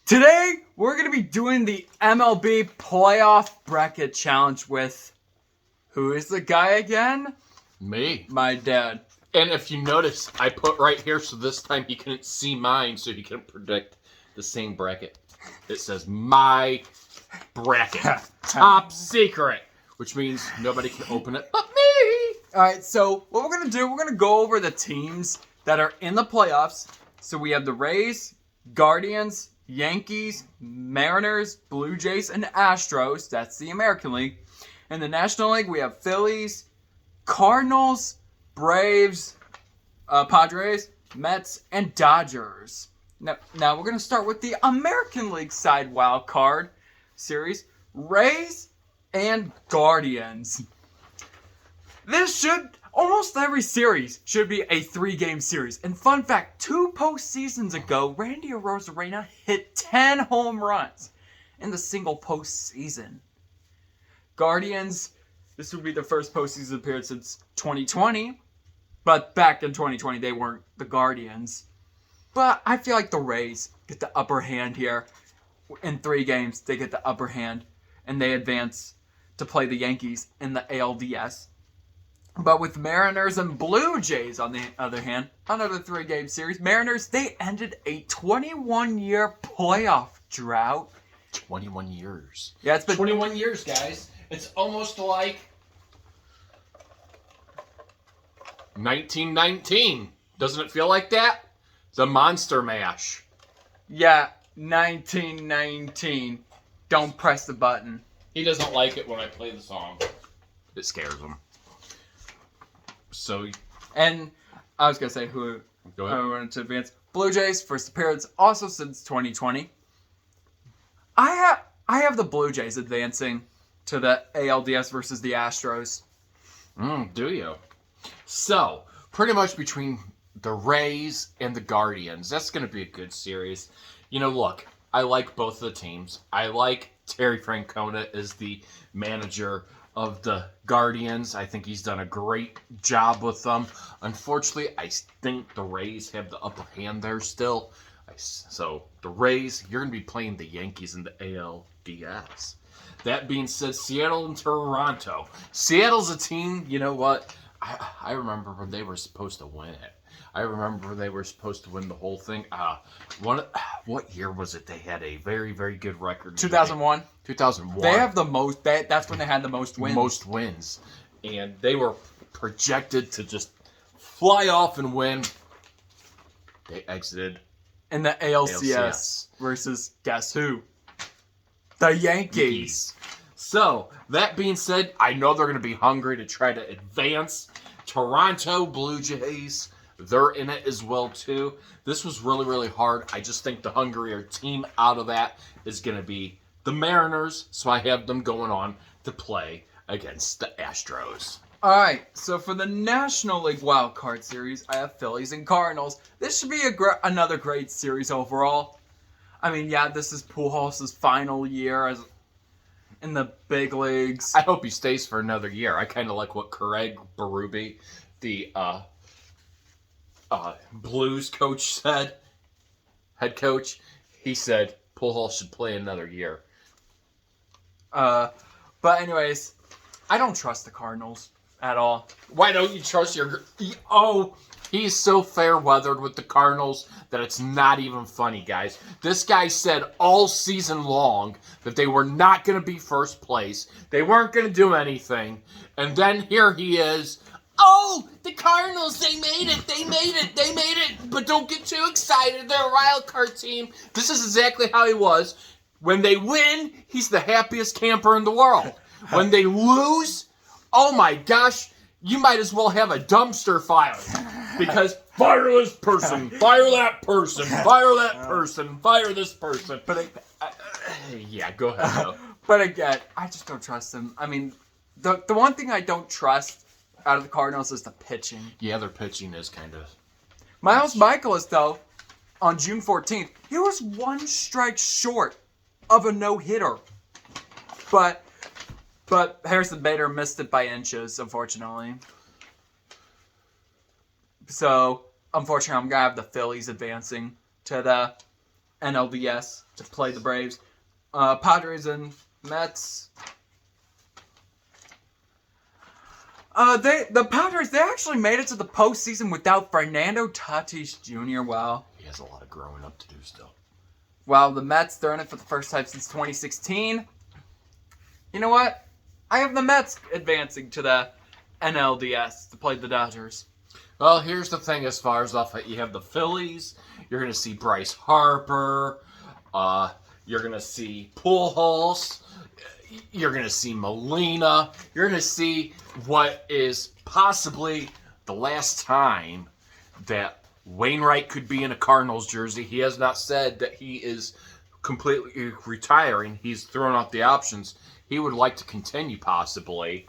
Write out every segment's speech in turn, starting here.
Today, we're going to be doing the MLB Playoff Bracket Challenge with... Who is the guy again? Me. My dad. And if you notice, I put right here so this time he couldn't see mine so he couldn't predict the same bracket. It says my bracket. Top secret. Which means nobody can open it but me. Alright, so what we're going to do, we're going to go over the teams that are in the playoffs. So we have the Rays, Guardians, Yankees, Mariners, Blue Jays, and Astros. That's the American League. In the National League, we have Phillies, Cardinals, Braves, Padres, Mets, and Dodgers. Now we're going to start with the American League side wild card series. Rays and Guardians. This should... Almost every series should be a 3-game series. And fun fact, 2 postseasons ago, Randy Arozarena hit 10 home runs in the single postseason. Guardians, this would be their first postseason appearance since 2020. But back in 2020, they weren't the Guardians. But I feel like the Rays get the upper hand here. In 3 games, they get the upper hand. And they advance to play the Yankees in the ALDS. But with Mariners and Blue Jays, on the other hand, another 3-game series. Mariners, they ended a 21-year playoff drought. 21 years. Yeah, it's been 21 years, guys. It's almost like 1919. Doesn't it feel like that? The Monster Mash. Yeah, 1919. Don't press the button. He doesn't like it when I play the song. It scares him. So, and I was going to say who I wanted to advance. Blue Jays, first appearance, also since 2020. I have the Blue Jays advancing to the ALDS versus the Astros. Do you? So, pretty much between the Rays and the Guardians, that's going to be a good series. You know, look, I like both of the teams. I like Terry Francona as the manager of the Guardians. I think he's done a great job with them. Unfortunately, I think the Rays have the upper hand there still. So, the Rays, you're going to be playing the Yankees in the ALDS. That being said, Seattle and Toronto. Seattle's a team, you know what? I remember when they were supposed to win it. I remember they were supposed to win the whole thing. What year was it? They had a very, very good record. 2001. 2001. They have the most. That's when they had the most wins. Most wins. And they were projected to just fly off and win. They exited. In the ALCS versus guess who? The Yankees. So, that being said, I know they're going to be hungry to try to advance. Toronto Blue Jays, they're in it as well, too. This was really, really hard. I just think the hungrier team out of that is going to be the Mariners. So I have them going on to play against the Astros. Alright, so for the National League Wild Card Series, I have Phillies and Cardinals. This should be another great series overall. I mean, yeah, this is Pujols' final year in the big leagues. I hope he stays for another year. I kind of like what Craig Berube, the Blues coach, said. Head coach. He said Pujols should play another year. But anyways, I don't trust the Cardinals at all. Why don't you trust your... Oh, he's so fair-weathered with the Cardinals that it's not even funny, guys. This guy said all season long that they were not going to be first place. They weren't going to do anything. And then here he is. Oh, the Cardinals, they made it. They made it. They made it. But don't get too excited. They're a wild card team. This is exactly how he was. When they win, he's the happiest camper in the world. When they lose... Oh my gosh, you might as well have a dumpster fire. Because fire this person, fire that person, fire that person, fire this person. But yeah, go ahead, though. But again, I just don't trust them. I mean, the one thing I don't trust out of the Cardinals is the pitching. Yeah, their pitching is kind of... Miles Mikolas, though, on June 14th, he was 1 strike short of a no-hitter. But Harrison Bader missed it by inches, unfortunately. So, unfortunately, I'm going to have the Phillies advancing to the NLDS to play the Braves. Padres and Mets. The Padres, they actually made it to the postseason without Fernando Tatis Jr. Wow. He has a lot of growing up to do still. Wow, the Mets, they're in it for the first time since 2016. You know what? I have the Mets advancing to the NLDS to play the Dodgers. Well, here's the thing as far as you have the Phillies. You're going to see Bryce Harper. You're going to see Pujols. You're going to see Molina. You're going to see what is possibly the last time that Wainwright could be in a Cardinals jersey. He has not said that he is completely retiring. He's thrown out the options. He would like to continue possibly,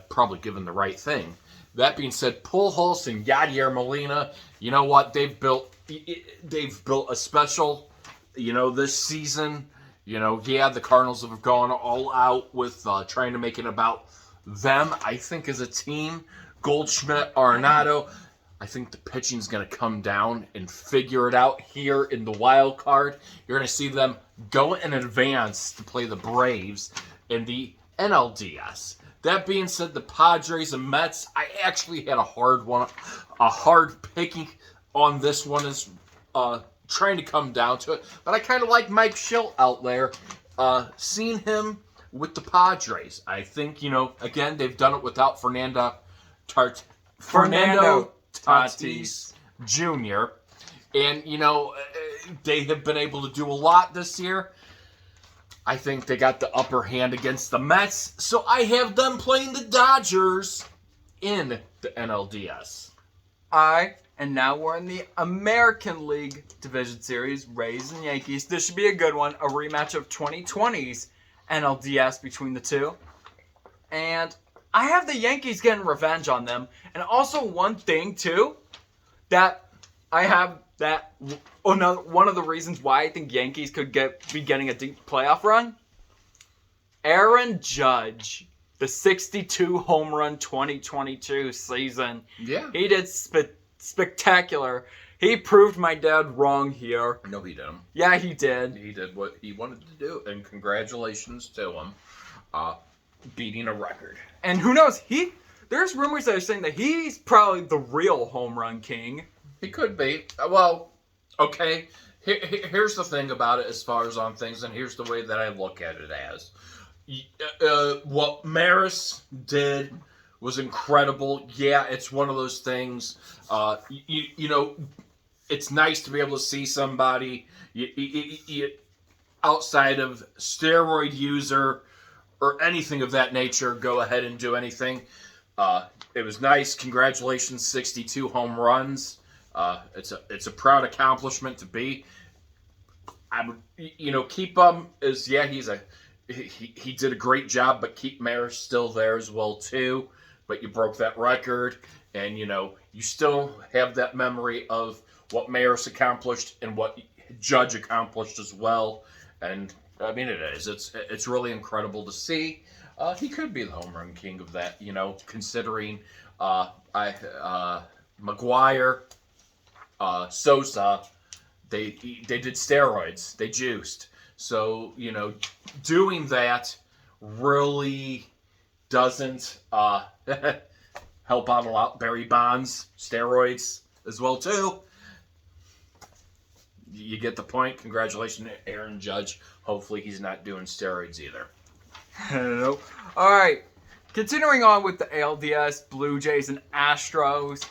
probably given the right thing. That being said, Pujols and Yadier Molina, you know what? They've built a special, this season. The Cardinals have gone all out with trying to make it about them. I think as a team, Goldschmidt, Arenado, I think the pitching's going to come down and figure it out here in the wild card. You're going to see them go in advance to play the Braves in the NLDS. That being said, the Padres and Mets, I actually had a hard picking on this one is trying to come down to it. But I kind of like Mike Schilt out there. Seeing him with the Padres. I think, again, they've done it without Fernando Tatis Jr. And, they have been able to do a lot this year. I think they got the upper hand against the Mets. So I have them playing the Dodgers in the NLDS. And now we're in the American League Division Series, Rays and Yankees. This should be a good one, a rematch of 2020's NLDS between the two. And I have the Yankees getting revenge on them. And also one thing, too, that I have that... Oh, no, one of the reasons why I think Yankees could be getting a deep playoff run. Aaron Judge, the 62 home run 2022 season. Yeah. He did spectacular. He proved my dad wrong here. No, he didn't. Yeah, he did. He did what he wanted to do, and congratulations to him, beating a record. And who knows? There's rumors that are saying that he's probably the real home run king. He could be. Well, okay. Here's the thing about it as far as on things, and here's the way that I look at it as. What Maris did was incredible. Yeah, it's one of those things. It's nice to be able to see somebody outside of steroid user or anything of that nature go ahead and do anything. It was nice. Congratulations, 62 home runs. It's a proud accomplishment to be. I would, keep him as he did a great job, but keep Maris still there as well too. But you broke that record, and you still have that memory of what Maris accomplished and what Judge accomplished as well. And I mean, it's really incredible to see. He could be the home run king of that, considering McGuire, Sosa, they did steroids, they juiced. So, doing that really doesn't help out a lot. Barry Bonds, steroids as well too. You get the point. Congratulations, Aaron Judge. Hopefully he's not doing steroids either. Nope. All right. Continuing on with the ALDS, Blue Jays and Astros.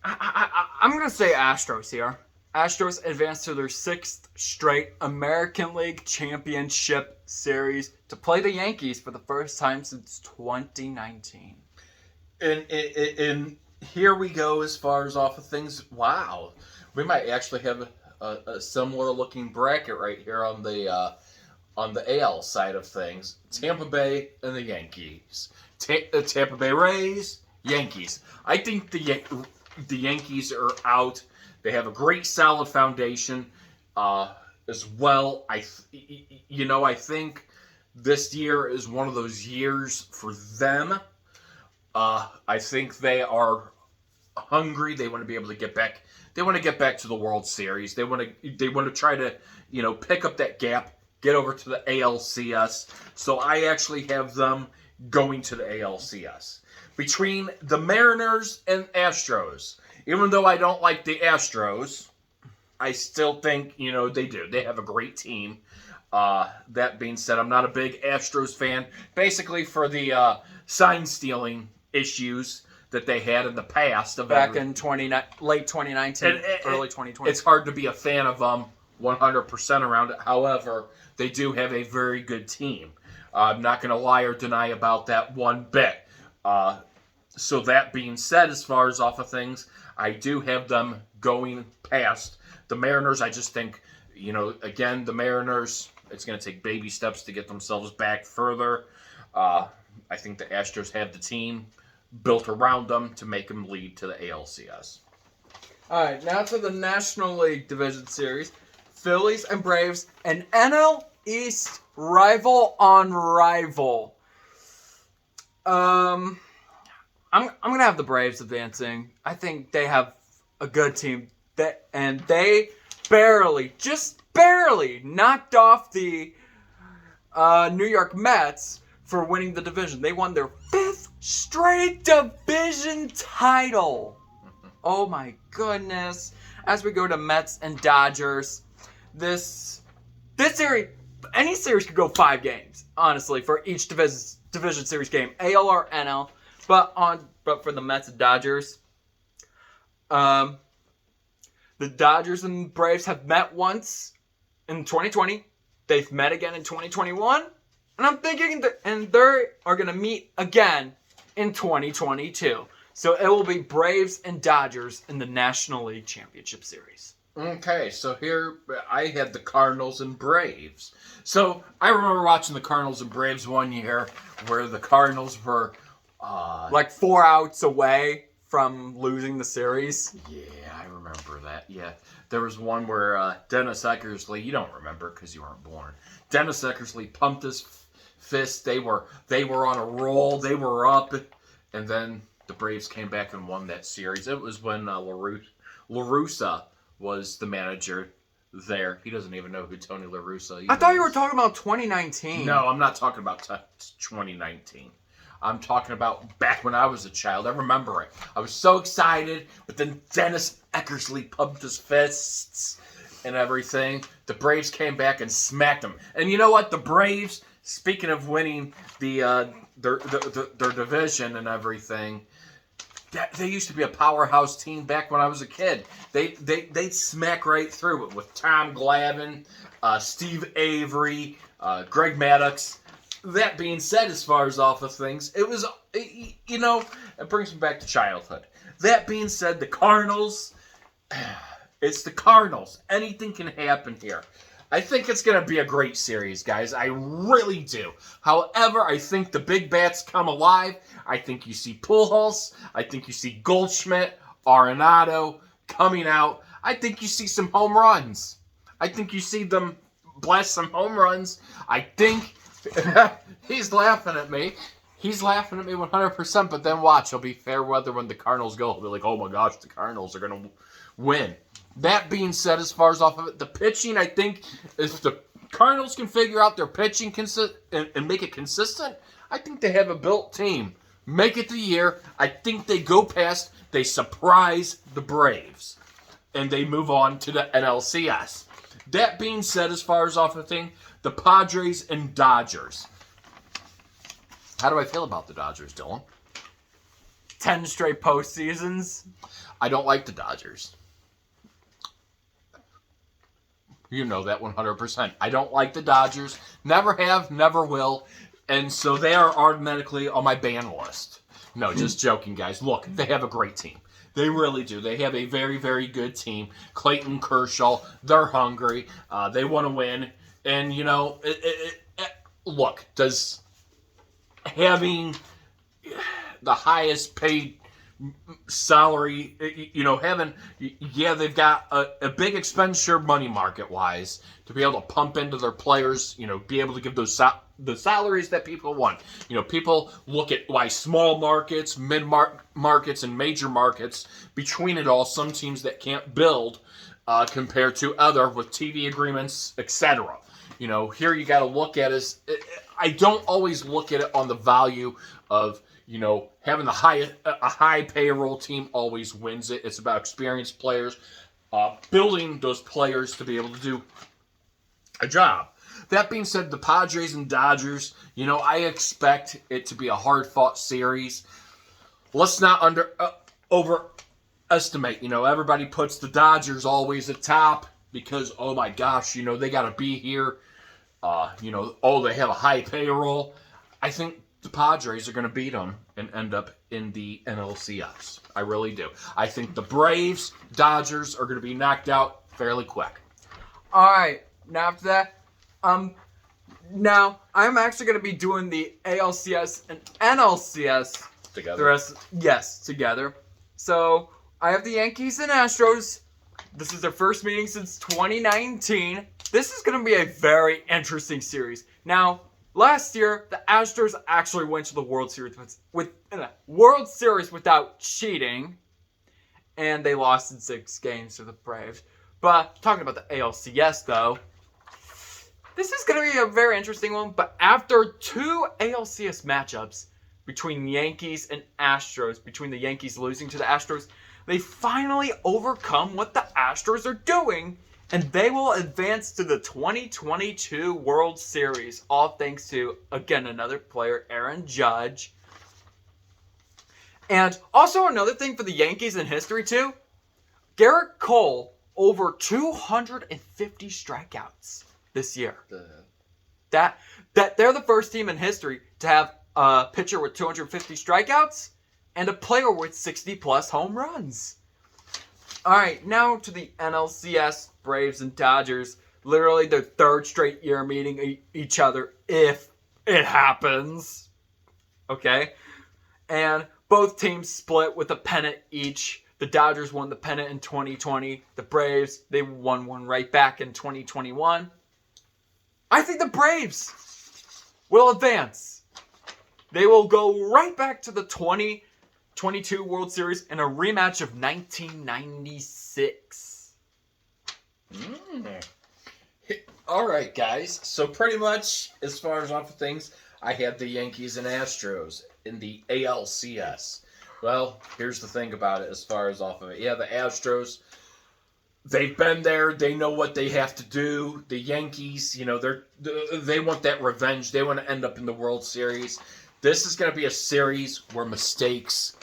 I'm going to say Astros here. Astros advanced to their 6th straight American League Championship Series to play the Yankees for the first time since 2019. And here we go as far as off of things. Wow. We might actually have a similar looking bracket right here on the AL side of things. Tampa Bay and the Yankees. Tampa Bay Rays, Yankees. I think the Yankees are out. They have a great solid foundation as well. I think this year is one of those years for them. I think they are hungry. They want to be able to get back. They want to get back to the World Series. They want to try to, pick up that gap, get over to the ALCS. So I actually have them going to the ALCS. Between the Mariners and Astros, even though I don't like the Astros, I still think, they do. They have a great team. That being said, I'm not a big Astros fan, basically for the sign stealing issues that they had in the past. Back in late 2019, early 2020. It's hard to be a fan of them 100% around it. However, they do have a very good team. I'm not going to lie or deny about that one bit. So that being said, as far as off of things, I do have them going past the Mariners. I just think, again, the Mariners, it's going to take baby steps to get themselves back further. I think the Astros have the team built around them to make them lead to the ALCS. All right, now to the National League Division Series. Phillies and Braves, an NL East rival on rival. I'm gonna have the Braves advancing. I think they have a good team, and they just barely knocked off the New York Mets for winning the division. They won their 5th straight division title. Oh my goodness! As we go to Mets and Dodgers, this series, any series could go 5 games, honestly, for each division series game, AL or NL. But for the Mets and Dodgers, the Dodgers and Braves have met once in 2020. They've met again in 2021, and I'm thinking they are going to meet again in 2022. So it will be Braves and Dodgers in the National League Championship Series. Okay, so here I had the Cardinals and Braves. So I remember watching the Cardinals and Braves one year where the Cardinals were like 4 outs away from losing the series. Yeah, I remember that. Yeah, there was one where Dennis Eckersley, you don't remember because you weren't born. Dennis Eckersley pumped his fist. They were on a roll. They were up, and then the Braves came back and won that series. It was when La Russa was the manager there. He doesn't even know who Tony La Russa is. I thought you were talking about 2019. No, I'm not talking about 2019. I'm talking about back when I was a child. I remember it. I was so excited, but then Dennis Eckersley pumped his fists and everything. The Braves came back and smacked them. And you know what? The Braves, speaking of winning their division and everything, they used to be a powerhouse team back when I was a kid. They'd smack right through it with Tom Glavine, Steve Avery, Greg Maddux. That being said, as far as off of things, it was, it brings me back to childhood. That being said, the Cardinals, it's the Cardinals. Anything can happen here. I think it's going to be a great series, guys. I really do. However, I think the big bats come alive. I think you see Pujols. I think you see Goldschmidt, Arenado coming out. I think you see some home runs. I think you see them blast some home runs. I think... He's laughing at me. He's laughing at me 100%, but then watch. He'll be fair weather when the Cardinals go. He'll be like, oh my gosh, the Cardinals are going to win. That being said, as far as off of it, the pitching, I think, if the Cardinals can figure out their pitching and make it consistent, I think they have a built team. Make it the year. I think they go past, they surprise the Braves, and they move on to the NLCS. That being said, as far as off of the thing, the Padres and Dodgers. How do I feel about the Dodgers, Dylan? 10 straight postseasons. I don't like the Dodgers. You know that 100%. I don't like the Dodgers. Never have, never will. And so they are automatically on my ban list. No, just joking, guys. Look, they have a great team. They really do. They have a very, very good team. Clayton Kershaw, they're hungry. They want to win. And, look, does having the highest paid salary, having, they've got a big expenditure money market wise to be able to pump into their players, be able to give those the salaries that people want. People look at why small markets, mid markets, and major markets, between it all, some teams that can't build compared to other with TV agreements, etc. Here you got to look at is, I don't always look at it on the value of, having a high payroll team always wins it. It's about experienced players, building those players to be able to do a job. That being said, the Padres and Dodgers, I expect it to be a hard-fought series. Let's not overestimate. Everybody puts the Dodgers always at top because, oh my gosh, they got to be here. They have a high payroll. I think the Padres are going to beat them and end up in the NLCS. I really do. I think the Braves, Dodgers are going to be knocked out fairly quick. All right. Now after that, now I'm actually going to be doing the ALCS and NLCS Together. Together. So I have the Yankees and Astros. This is their first meeting since 2019. This is going to be a very interesting series. Now, last year, the Astros actually went to the World Series without cheating, and they lost in 6 games to the Braves. But talking about the ALCS, though, this is going to be a very interesting one. But after 2 ALCS matchups between Yankees and Astros, between the Yankees losing to the Astros, they finally overcome what the Astros are doing, and they will advance to the 2022 World Series, all thanks to, again, another player, Aaron Judge. And also another thing for the Yankees in history, too, Garrett Cole, over 250 strikeouts this year. That they're the first team in history to have a pitcher with 250 strikeouts and a player with 60-plus home runs. All right, now to the NLCS, Braves and Dodgers. Literally their 3rd straight year meeting each other if it happens. Okay? And both teams split with a pennant each. The Dodgers won the pennant in 2020. The Braves, they won one right back in 2021. I think the Braves will advance. They will go right back to the 2022 World Series in a rematch of 1996. All right, guys. So pretty much, as far as off of things, I had the Yankees and Astros in the ALCS. Well, here's the thing about it as far as off of it. Yeah, the Astros, they've been there. They know what they have to do. The Yankees, they want that revenge. They want to end up in the World Series. This is going to be a series where mistakes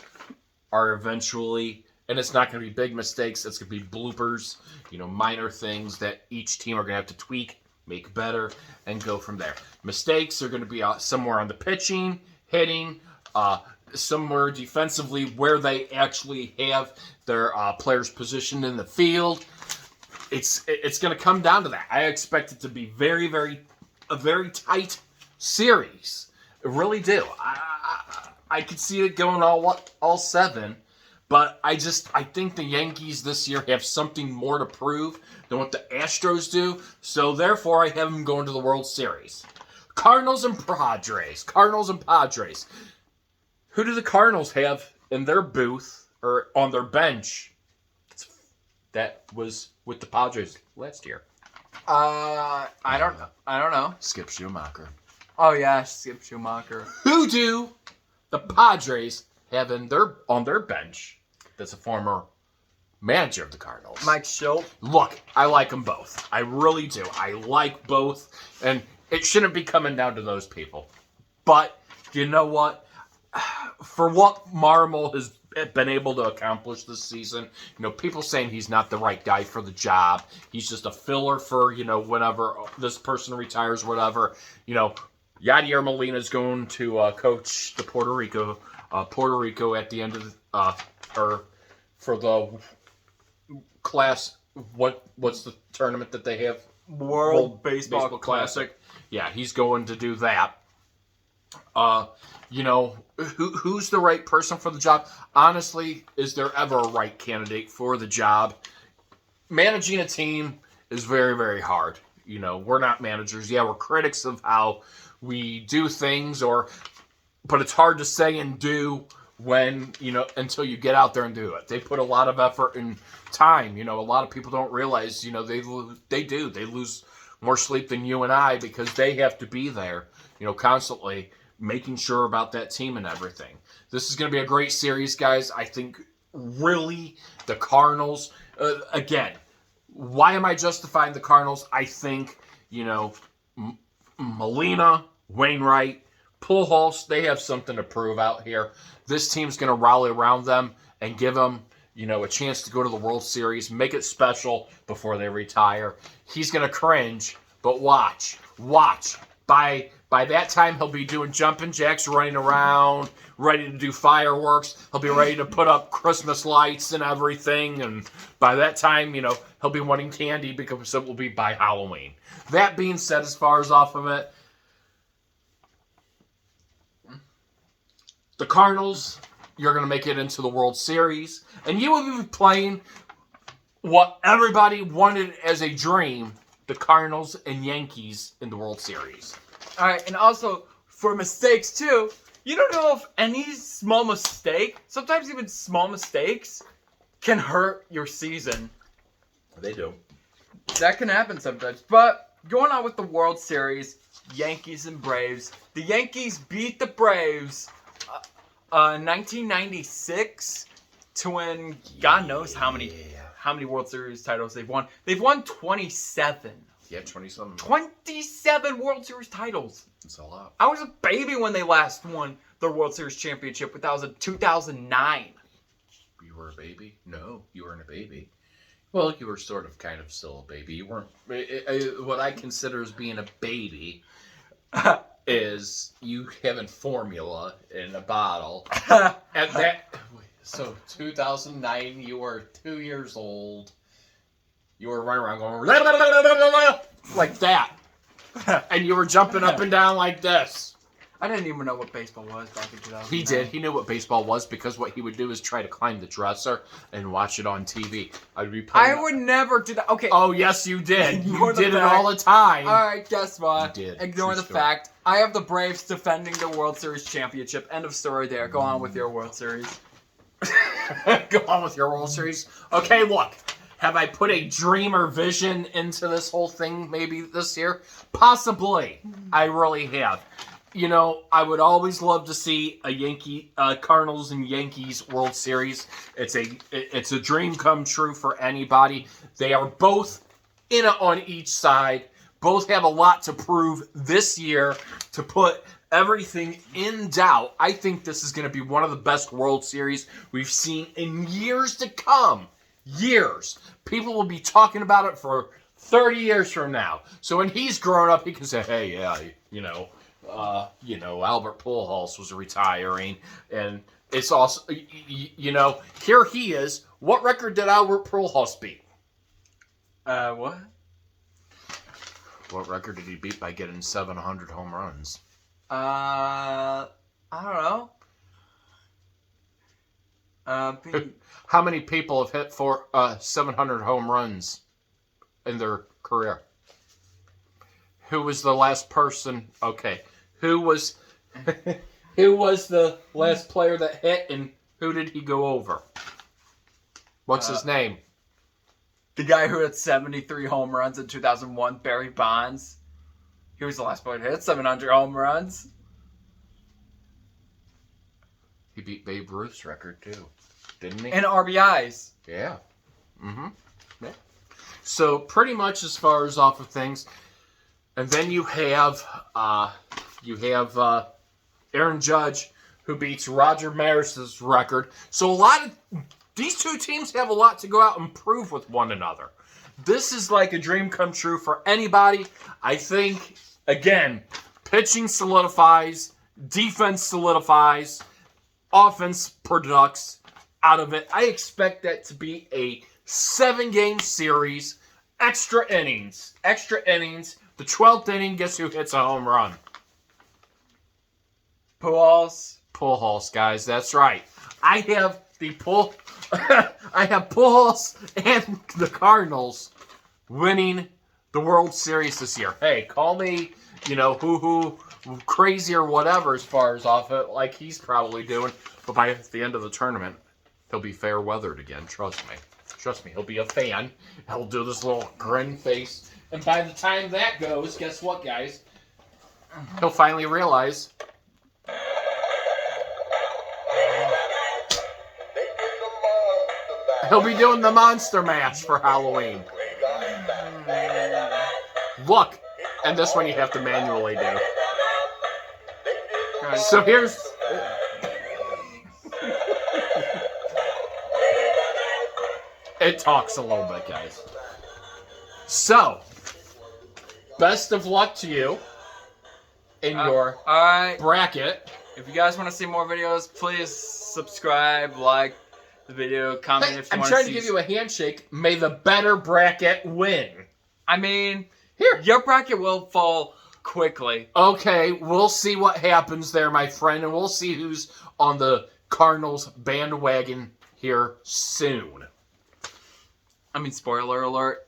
are eventually, and it's not going to be big mistakes. It's going to be bloopers, minor things that each team are going to have to tweak, make better, and go from there. Mistakes are going to be somewhere on the pitching, hitting, somewhere defensively where they actually have their players positioned in the field. It's going to come down to that. I expect it to be a very tight series. I really do. I could see it going all 7, but I think the Yankees this year have something more to prove than what the Astros do. So therefore, I have them going to the World Series. Cardinals and Padres. Who do the Cardinals have in their booth or on their bench that was with the Padres last year? I don't know. Skip Schumacher. Oh yeah, Skip Schumacher. Who do the Padres have on their bench that's a former manager of the Cardinals? Mike Schultz. Look, I like them both. I really do. I like both, and it shouldn't be coming down to those people. But you know what? For what Marmol has been able to accomplish this season, people saying he's not the right guy for the job. He's just a filler for, whenever this person retires, whatever. Yadier Molina is going to coach the Puerto Rico at the end of or for the class. What's the tournament that they have? World Baseball Classic. Yeah, he's going to do that. Who's the right person for the job? Honestly, is there ever a right candidate for the job? Managing a team is very, very hard. We're not managers. Yeah, we're critics of how we do things, but it's hard to say and do when, until you get out there and do it. They put a lot of effort and time. A lot of people don't realize, they do. They lose more sleep than you and I because they have to be there, constantly making sure about that team and everything. This is going to be a great series, guys. I think really the Cardinals, again, why am I justifying the Cardinals? I think, Molina, Wainwright, Pujols, they have something to prove out here. This team's going to rally around them and give them, a chance to go to the World Series, make it special before they retire. He's going to cringe, but watch. By that time, he'll be doing jumping jacks, running around, ready to do fireworks. He'll be ready to put up Christmas lights and everything. And by that time, he'll be wanting candy because it will be by Halloween. That being said, as far as off of it, the Cardinals, you're going to make it into the World Series. And you will be playing what everybody wanted as a dream, the Cardinals and Yankees in the World Series. All right, and also for mistakes too, you don't know if any small mistake, sometimes even small mistakes, can hurt your season. They do. That can happen sometimes. But going on with the World Series, Yankees and Braves. The Yankees beat the Braves in 1996 to win God knows how many World Series titles they've won. They've won 27. Yeah, 27. 27 World Series titles. That's a lot. I was a baby when they last won the World Series championship, but that was in 2009. You were a baby? No, you weren't a baby. Well, you were sort of kind of still a baby. You weren't. What I consider as being a baby is you having formula in a bottle. At that, so 2009, you were 2 years old. You were running around going like that, and you were jumping up and down like this. I didn't even know what baseball was back in 2009. He did. He knew what baseball was because what he would do is try to climb the dresser and watch it on TV. I would never do that. Okay. Oh, yes, you did. You did it all the time. All right, guess what? You did. Ignore the fact. I have the Braves defending the World Series championship. End of story there. Go on with your World Series. Go on with your World Series. Okay, look. Have I put a dream or vision into this whole thing maybe this year? Possibly. I really have. I would always love to see a Cardinals and Yankees World Series. It's a dream come true for anybody. They are both in it on each side. Both have a lot to prove this year to put everything in doubt. I think this is going to be one of the best World Series we've seen in years to come. Years. People will be talking about it for 30 years from now. So when he's grown up, he can say, hey, yeah, Albert Pujols was retiring. And it's also, here he is. What record did Albert Pujols beat? What? What record did he beat by getting 700 home runs? I don't know. How many people have hit for 700 home runs in their career? Who was the last person? Okay, who was the last player that hit, and who did he go over? What's his name? The guy who had 73 home runs in 2001, Barry Bonds. He was the last player to hit 700 home runs. He beat Babe Ruth's record too, didn't he? And RBIs. Yeah. Mm-hmm. Yeah. So pretty much as far as off of things, and then you have Aaron Judge, who beats Roger Maris's record. So these two teams have a lot to go out and prove with one another. This is like a dream come true for anybody. I think, again, pitching solidifies, defense solidifies, offense products out of it. I expect that to be a 7-game series, extra innings. The 12th inning, guess who hits a home run? Pujols, guys. That's right. I have I have Pujols and the Cardinals winning the World Series this year. Hey, call me, who crazy or whatever as far as off it, like he's probably doing. But by the end of the tournament, he'll be fair weathered again. Trust me. Trust me. He'll be a fan. He'll do this little grin face. And by the time that goes, guess what, guys? He'll finally realize. He'll be doing the Monster Mash for Halloween. Look, and this one you have to manually do. So here's... It talks a little bit, guys. So, best of luck to you in your bracket. If you guys want to see more videos, please subscribe, like the video, comment if you I'm want trying to give you a handshake. May the better bracket win. I mean, Here. your bracket will fall quickly. Okay, we'll see what happens there, my friend, and we'll see who's on the Cardinals bandwagon here soon. I mean, spoiler alert,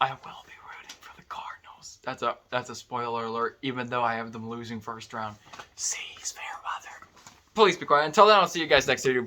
I will be rooting for the Cardinals. That's a spoiler alert, even though I have them losing first round. C's fair weather. Please be quiet. Until then, I'll see you guys next video.